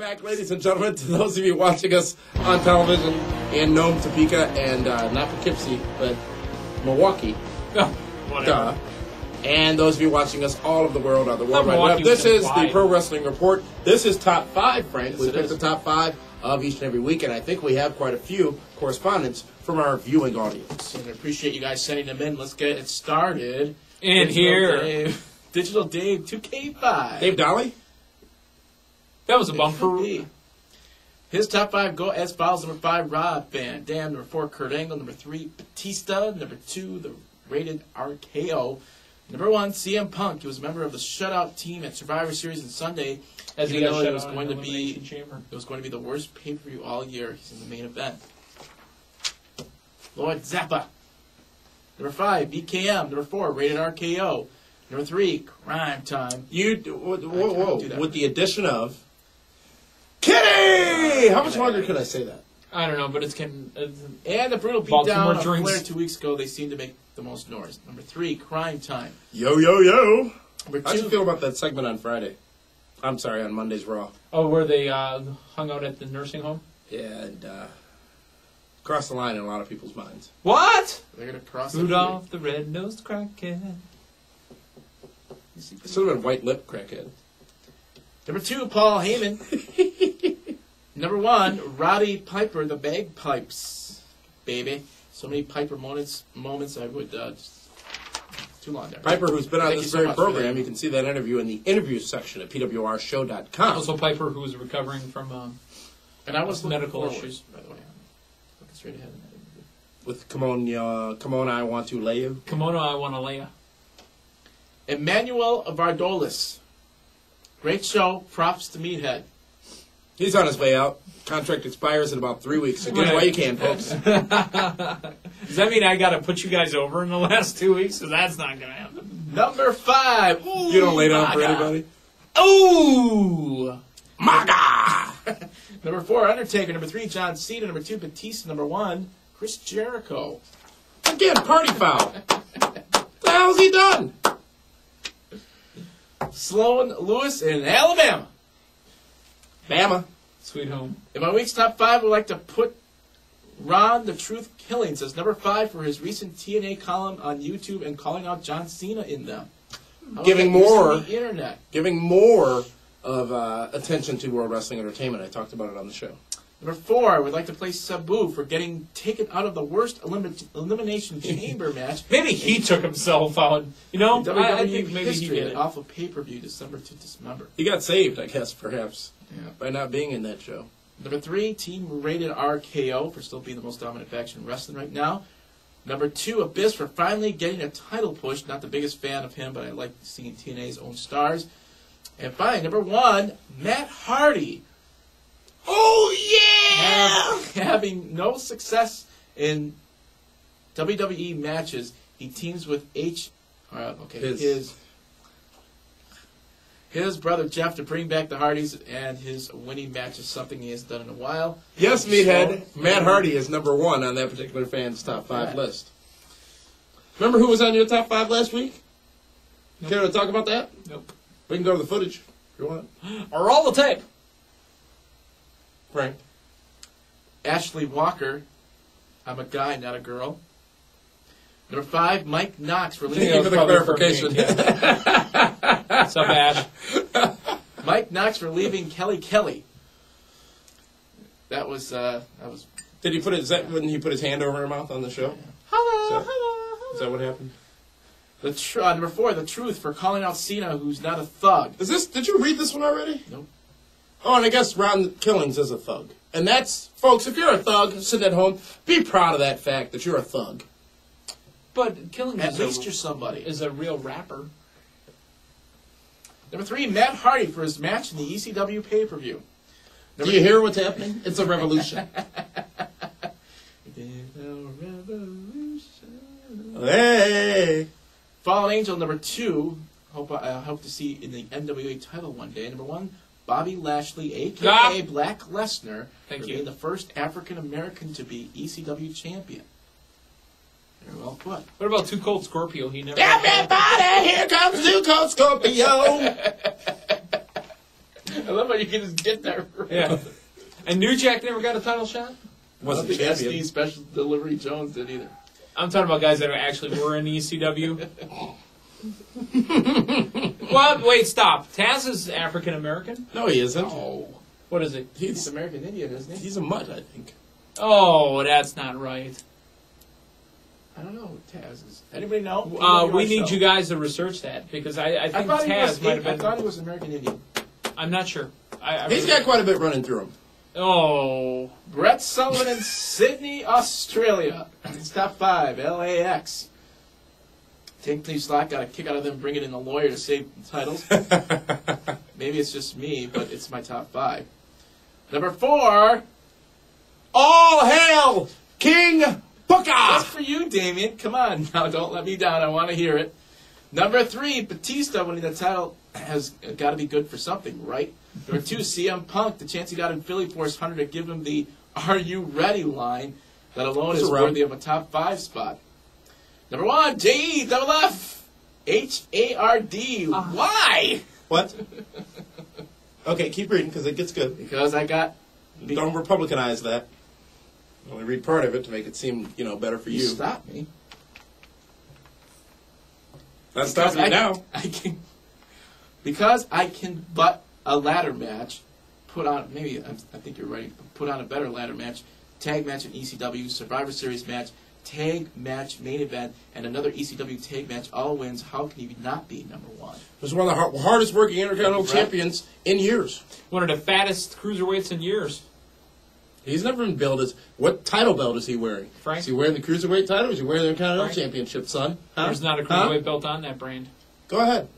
back, ladies and gentlemen, to those of you watching us on television in Nome, Topeka, and not Poughkeepsie, but Milwaukee. Oh, whatever. Duh. And those of you watching us all over the world on the World Wide Web. This is the Pro Wrestling Report. This is Top 5, Frank. We pick the top 5 of each and every week, and I think we have quite a few correspondents from our viewing audience. And I appreciate you guys sending them in. Let's get it started. And here. Digital Dave 2K5. Dave Dolly? That was a bumper. His top 5 go as follows. Number 5, Rob Van Dam. Number 4, Kurt Angle. Number 3, Batista. Number 2, the rated RKO. Number 1, CM Punk. He was a member of the shutout team at Survivor Series on Sunday. As he got it shut was out going to in the be Elimination Chamber. It was going to be the worst pay-per-view all year. He's in the main event. Lord Zappa. Number 5, BKM. Number 4, rated RKO. Number 3, Crime Time. Whoa. With the addition of Kitty! How much longer could I say that? I don't know, but it's and the brutal Baltimore beatdown of drinks. Flair 2 weeks ago. They seem to make the most noise. Number 3, Crime Time. Yo. Number 2, How'd you feel about that segment on Friday? I'm sorry, on Monday's Raw. Oh, where they hung out at the nursing home? Yeah, and crossed the line in a lot of people's minds. What? They're going to cross Rudolph the red-nosed crackhead. Should have been white lip crackhead. Number 2, Paul Heyman. Number 1, Roddy Piper, the bagpipes. Baby. So many Piper moments I would too long there. Piper, who's been on Thank this you so very much program, you can see that interview in the interview section at PWRshow.com. Also Piper, who was recovering from and I was medical forward, issues. by the way. Looking straight ahead in that interview. With Come on, I Want to Lay You. Kimono, I want to lay ya. Emmanuel Vardolis. Great show. Props to Meathead. He's on his way out. Contract expires in about 3 weeks. So get it while you can, folks. Does that mean I got to put you guys over in the last 2 weeks? Because that's not going to happen. Number 5. Ooh, You don't lay down for Maga. anybody? Ooh! Maga! Number 4, Undertaker. Number 3, John Cena. Number 2, Batista. Number 1, Chris Jericho. Again, party foul. What the hell's he done? Sloan Lewis in Alabama. Bama. Sweet home. In my week's top 5, I would like to put Ron the Truth Killings as number 5 for his recent TNA column on YouTube and calling out John Cena in them. Giving more on the internet. Giving more of attention to World Wrestling Entertainment. I talked about it on the show. Number 4, I would like to place Sabu for getting taken out of the worst elimination chamber match. Maybe he took himself out. You know, WWE I think maybe he history did it. off of pay-per-view December to Dismember. He got saved, I guess, perhaps, Yeah. by not being in that show. Number 3, Team Rated RKO for still being the most dominant faction in wrestling right now. Number 2, Abyss for finally getting a title push. Not the biggest fan of him, but I like seeing TNA's own stars. And finally, number 1, Matt Hardy. Oh, yeah! Having no success in WWE matches, he teams with his brother Jeff to bring back the Hardys, and his winning match is something he hasn't done in a while. Yes, Meathead. Matt Hardy is number 1 on that particular fan's top 5 list. Remember who was on your top 5 last week? Nope. Care to talk about that? Nope. We can go to the footage if you want. Or roll the tape. Frank. Ashley Walker, I'm a guy, not a girl. Number 5, Mike Knox for Thank you leaving. for the clarification. What's up, Ash? Mike Knox for leaving Kelly. That was. Did he put it? Is that when he put his hand over her mouth on the show? Hello. Is that what happened? Number 4, The Truth for calling out Cena, who's not a thug. Did you read this one already? Nope. Oh, and I guess Ron Killings is a thug. And that's, folks, if you're a thug sitting at home, be proud of that fact that you're a thug. But Killings At least you're somebody. is a real rapper. Number 3, Matt Hardy for his match in the ECW pay-per-view. Do you hear what's happening? It's a revolution. Hey! Fallen Angel, number 2. I hope to see in the NWA title one day. Number 1, Bobby Lashley, a.k.a. Black Lesnar, Thank for you. being the first African-American to be ECW champion. Very well put. What about Too Cold Scorpio? He never. Everybody, here comes Too Cold Scorpio! I love how you can just get there. Yeah. And New Jack never got a title shot? Wasn't the SD Special Delivery Jones did either. I'm talking about guys that actually were in ECW. Well, wait, stop. Taz is African American? No, he isn't. Oh. What is he? He's American Indian, isn't he? He's a mutt, I think. Oh, that's not right. I don't know who Taz is. Anybody know? We need you guys to research that because I think Taz might have been. I thought he was American Indian. I'm not sure. He's got quite a bit running through him. Oh. Brett Sullivan in Sydney, Australia. It's top 5. LAX. Tank Cleave Slot got a kick out of them bringing in a lawyer to save the titles. Maybe it's just me, but it's my top 5. Number 4. All hail King Booker! That's for you, Damien. Come on now, don't let me down. I want to hear it. Number 3, Batista winning the title has got to be good for something, right? Number 2, CM Punk, the chance he got in Philly Force Hunter to give him the "Are you ready?" line. That alone is worthy of a top 5 spot. Number 1, JEFF, HARD. Why? What? Okay, keep reading because it gets good. Because I got. Don't Republicanize that. Only read part of it to make it seem, better for you. Stop me. Not stopping you now. Because I can butt a ladder match, put on, maybe, I think you're right, put on a better ladder match, tag match in ECW, Survivor Series match, tag match main event, and another ECW tag match, all wins, how can he not be number 1? He's one of the hardest working Intercontinental champions in years. One of the fattest cruiserweights in years. He's never been billed as... What title belt is he wearing? Frank? Is he wearing the Cruiserweight title or is he wearing the Intercontinental Championship, son? Huh? There's not a cruiserweight belt on that brand. Go ahead.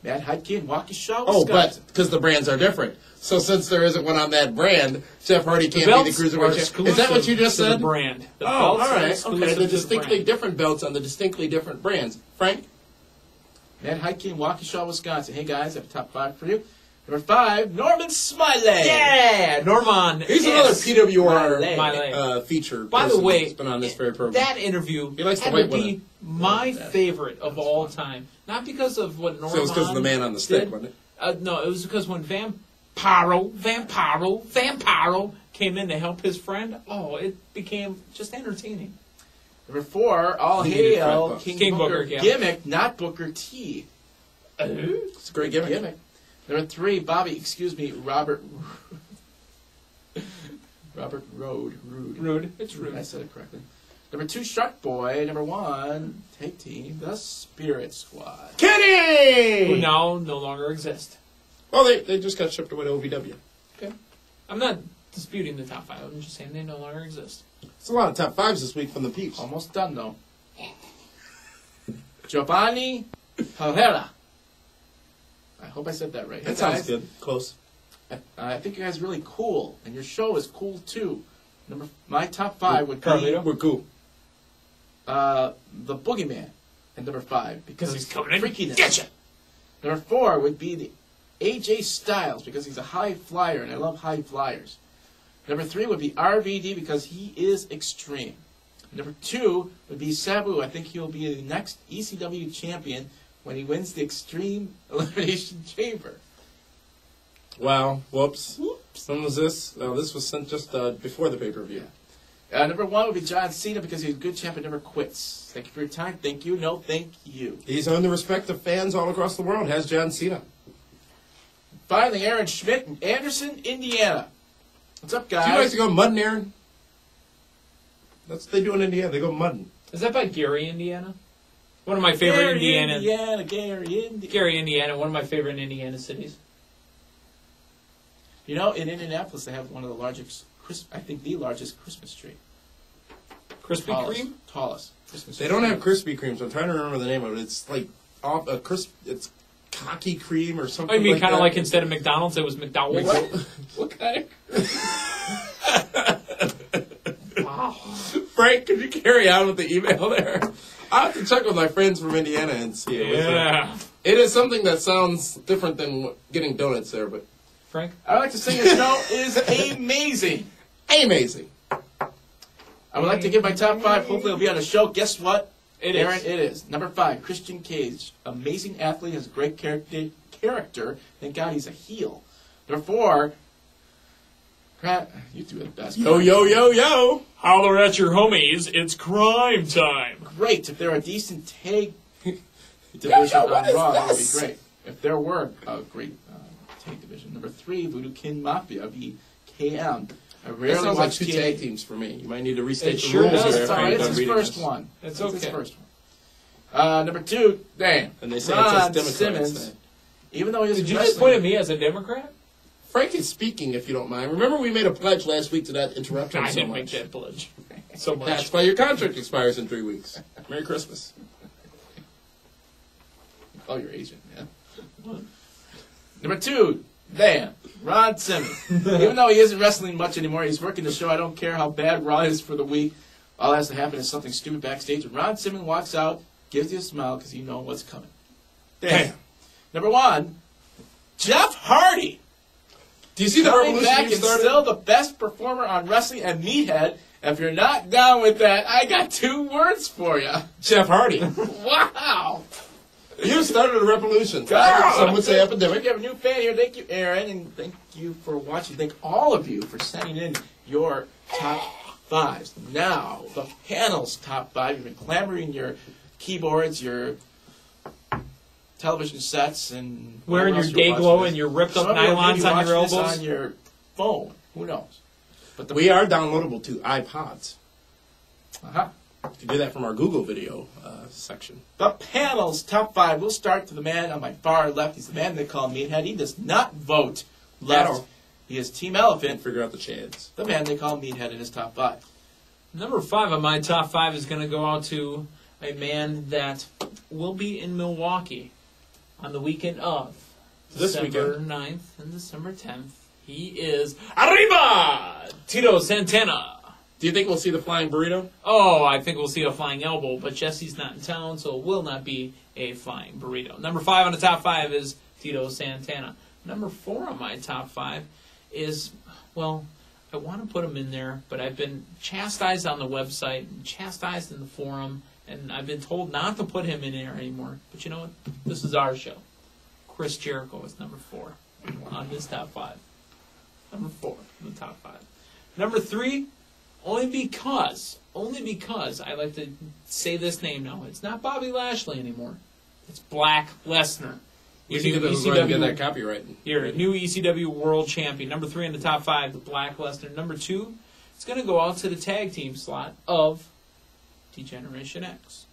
Matt Heidke and Waukesha, Oh, but because the brands are different. So since there isn't one on that brand, Jeff Hardy can't be the Cruiserweight champion. Is that what you just said? The brand. The all right. Okay, the distinctly different belts on the distinctly different brands. Frank? Matt Heidke in Waukesha, Wisconsin. Hey, guys, I have a top 5 for you. Number 5, Norman Smiley. Yeah, Norman. He's another PWR feature. By the way, that's been on this very program. That interview he likes had to be my favorite of all time. Not because of what Norman did. So it was because of the man on the stick, wasn't it? No, it was because when Vampiro came in to help his friend, it became just entertaining. Number 4, All Hail King Booker gimmick, not Booker T. It's a great gimmick. Number 3, Robert Roode. Rude. It's Rude. I said it correctly. Number 2, Shark Boy. Number 1, tag team, the Spirit Squad. Kenny! Who now no longer exist. Well, they just got shipped away to OVW. Okay. I'm not disputing the top 5. I'm just saying they no longer exist. It's a lot of top 5s this week from the peeps. Almost done, though. Giovanni Herrera. I hope I said that right. That sounds good. Close. I think you guys are really cool, and your show is cool, too. My top 5 would be... Carlito? We're cool. The Boogeyman at number 5 because he's coming in. Freakiness. Getcha. Number 4 would be the AJ Styles because he's a high flyer and I love high flyers. Number 3 would be RVD because he is extreme. Number 2 would be Sabu. I think he'll be the next ECW champion when he wins the Extreme Elimination Chamber. Wow. Whoops. When was this? Oh, this was sent just before the pay-per-view. Number 1 would be John Cena because he's a good champ and never quits. Thank you for your time. Thank you. No, thank you. He's earned the respect of fans all across the world, has John Cena. Finally, Aaron Schmidt in Anderson, Indiana. What's up, guys? Do you like to go mudding, Aaron? That's what they do in Indiana. They go mudding. Is that by Gary, Indiana? One of my favorite Gary, Indiana, one of my favorite Indiana cities. You know, in Indianapolis, they have one of the largest, I think the largest Christmas tree. Krispy Kreme? Tallest. Christmas they don't have Krispy Kremes. I'm trying to remember the name of it. It's like it's cocky cream or something. Oh, you mean like kind of that. like instead of McDonald's, it was McDowell's? What kind of... Wow. Frank, could you carry on with the email there? I'll have to check with my friends from Indiana and see. Yeah. It is something that sounds different than getting donuts there, but... Frank? I would like to say your show is amazing. Amazing. I would like to give my top 5. Hopefully it'll be on the show. Guess what? Aaron, it is. Number 5, Christian Cage. Amazing athlete, has great character. Thank God he's a heel. Number 4, you do it best. Yo. Holler at your homies. It's crime time. Great. If there are a decent tag division on Raw, that would be great. If there were a great tag division. Number 3, Voodoo Kin Mafia v. KM. I rarely That sounds watch like 2 tag teams for me. You might need to restate the sure rules does. here. It's all right. It's his first one. It's His okay. first one. Number 2, damn. And they say Ron it's us Democrats. Simmons. Even though he Did you just point at me as a Democrat? Frankly speaking, if you don't mind, remember we made a pledge last week to not interrupt him I so didn't much. make that pledge. So much. That's why your contract expires in 3 weeks. Merry Christmas. Oh, your agent, yeah. Number 2, damn. Ron Simmons. Even though he isn't wrestling much anymore, he's working the show. I don't care how bad Raw is for the week. All that has to happen is something stupid backstage. When Ron Simmons walks out, gives you a smile because you know what's coming. Damn. Number 1, Jeff Hardy. Do you see the Coming revolution back you and started? still the best performer on wrestling and Meathead. If you're not down with that, I got 2 words for you. Jeff Hardy. Wow. You started a revolution. God. Some would say epidemic. We have a new fan here. Thank you, Aaron, and thank you for watching. Thank all of you for sending in your top 5s. Now, the panel's top 5. You've been clamoring your keyboards, your television sets, and Wearing your whatever else day you're glow watching and this. your ripped up Some of you may be nylons on your watching this elbows. on your phone. Who knows? But We are downloadable to iPods. uh-huh. You can do that from our Google video section. The panel's top 5. We'll start to the man on my far left. He's the man they call Meathead. He does not vote left. No. He is Team Elephant. Figure out the chads. The man they call Meathead in his top 5. Number 5 on my top 5 is going to go out to a man that will be in Milwaukee on the weekend of This December weekend. 9th and December 10th. He is Arriba! Tito Santana. Do you think we'll see the flying burrito? Oh, I think we'll see a flying elbow, but Jesse's not in town, so it will not be a flying burrito. Number 5 on the top 5 is Tito Santana. Number 4 on my top 5 is, well, I want to put him in there, but I've been chastised on the website and chastised in the forum, and I've been told not to put him in there anymore. But you know what? This is our show. Chris Jericho is number 4 on this top 5. Number 4 in the top 5. Number 3, only because I like to say this name now. It's not Bobby Lashley anymore. It's Brock Lesnar. You need to go ahead and get that copyright. You're a new ECW World Champion. Number 3 in the top 5, the Brock Lesnar. Number 2, it's going to go out to the tag team slot of Degeneration X.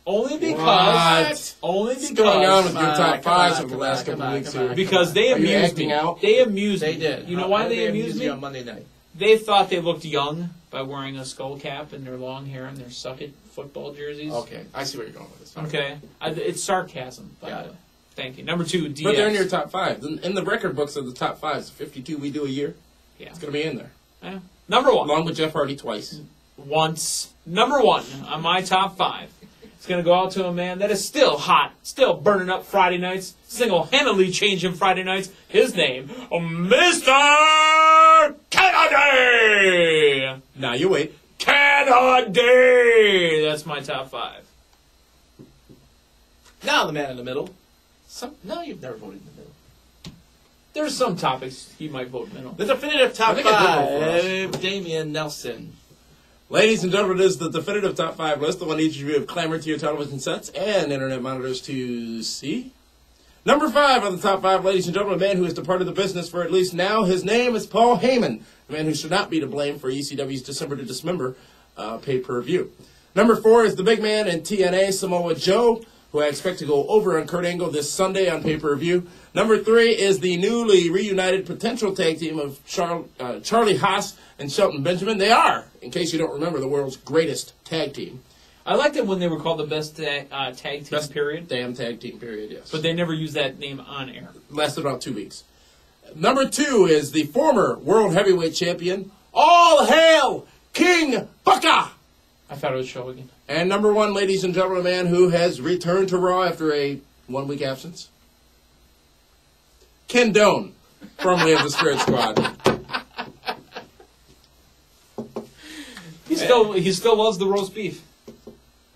Only because. What's going on with your Come top on, 5s come of the on, last come couple on, weeks come on. here? Because they Are you amused acting me. out? They amused They me. did. You know How why did they amused me? on Monday night? They thought they looked young by wearing a skull cap and their long hair and their suck-it football jerseys. Okay, I see where you're going with this. Okay. It's sarcasm, by Got the way. it. Thank you. Number 2, DX. But they're in your top 5. In the record books of the top 5s, 52 we do a year. Yeah. It's going to be in there. Yeah. Number 1. Along with Jeff Hardy twice. Once. Number 1 on my top 5. It's going to go out to a man that is still hot, still burning up Friday nights, single-handedly changing Friday nights. His name, Mr. Kennedy! Now you wait. Kennedy! That's my top 5. Now the man in the middle. No, you've never voted in the middle. There's some topics he might vote middle. The definitive top I think I did vote 5, Damian Nelson. Ladies and gentlemen, it is the definitive top 5 list, the one each of you have clamored to your television sets and internet monitors to see. Number 5 on the top 5, ladies and gentlemen, a man who has departed the business for at least now. His name is Paul Heyman, a man who should not be to blame for ECW's December to Dismember pay-per-view. Number 4 is the big man in TNA, Samoa Joe, who I expect to go over on Kurt Angle this Sunday on pay-per-view. Number 3 is the newly reunited potential tag team of Charlie Haas and Shelton Benjamin. They are, in case you don't remember, the world's greatest tag team. I liked it when they were called the best tag team, Best period. Damn tag team, period, yes. But they never used that name on air. Lasted about 2 weeks. Number 2 is the former world heavyweight champion, All Hail King Baka! I thought it was show again. And number 1, ladies and gentlemen, a man who has returned to Raw after a 1-week absence, Ken Doane, formerly of the Spirit Squad. He still loves the roast beef.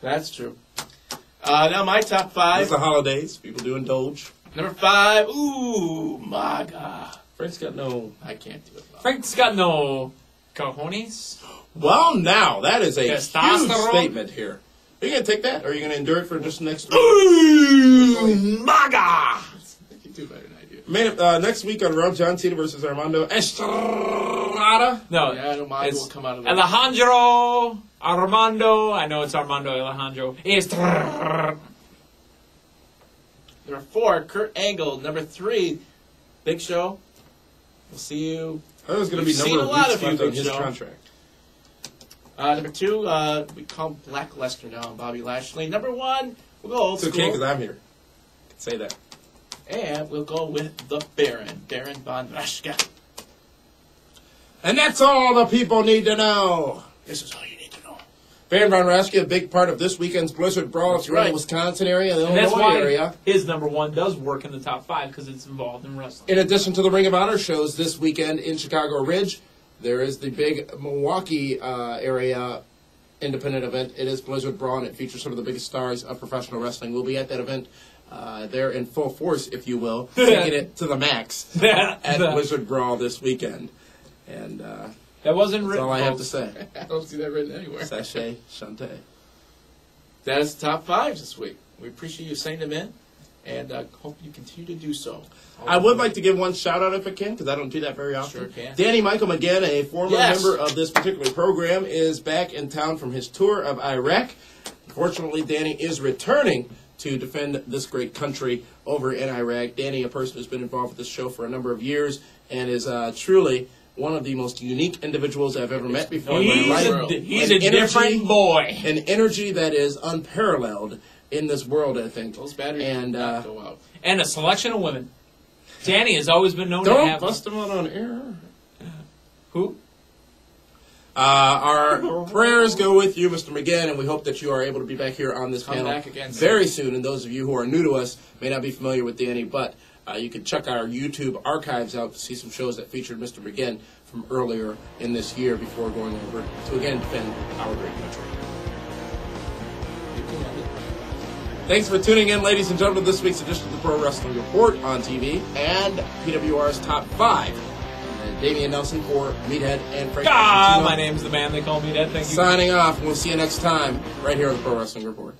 That's true. Now my top 5. It's the holidays. People do indulge. Number 5, ooh, MAGA. Frank's got no... I can't do it. Frank's got no cojones. Well, now, that is a huge Testosterone? statement here. Are you going to take that, or are you going to endure it for just the next week? Maga! You do better than I do. Next week on Raw, John Cena versus Armando Estrada. No, Yeah, Armando it's will come out of that. Alejandro Armando. I know it's Armando Alejandro. Estrada. Number 4, Kurt Angle. Number 3, Big Show. We'll see you. That was going to be We've seen number a of lot weeks of you, left on Big his Show. contract. Number 2, we call Black Lesnar now, Bobby Lashley. Number 1, we'll go old It's okay, school. because I'm here. I can say that. And we'll go with the Baron Von Raschke. And that's all the people need to know. This is all you need to know. Baron Von Raschke, a big part of this weekend's Blizzard Brawl. It's right. in the Wisconsin area, the And that's Illinois why area. his number 1 does work in the top 5 because it's involved in wrestling. In addition to the Ring of Honor shows this weekend in Chicago Ridge, there is the big Milwaukee area independent event. It is Blizzard Brawl, and it features some of the biggest stars of professional wrestling. We'll be at that event. They're in full force, if you will, taking it to the max at Blizzard Brawl this weekend. And that wasn't that's written. all I have to say. I don't see that written anywhere. Sachet Shante. That is the top 5 this week. We appreciate you sending them in, and hope you continue to do so. I would like to give one shout-out if I can, because I don't do that very often. Sure can. Danny Michael McGinn, a former Yes. member of this particular program, is back in town from his tour of Iraq. Fortunately, Danny is returning to defend this great country over in Iraq. Danny, a person who's been involved with this show for a number of years, and is truly one of the most unique individuals I've ever met before in my life. He's An a different boy. An energy that is unparalleled in this world, I think. Those batteries And, do not go out. And a selection of women. Danny has always been known to Don't have... bust him out on air. Who? Our prayers go with you, Mr. McGinn, and we hope that you are able to be back here on this Come panel back again very soon. And those of you who are new to us may not be familiar with Danny, but you can check our YouTube archives out to see some shows that featured Mr. McGinn from earlier in this year before going over to again defend our great country. Thanks for tuning in, ladies and gentlemen, this week's edition of the Pro Wrestling Report on TV and PWR's Top 5. Damian Nelson for Meathead and Frank. My name's the man they call me Dead. Thank you. Signing off, and we'll see you next time right here on the Pro Wrestling Report.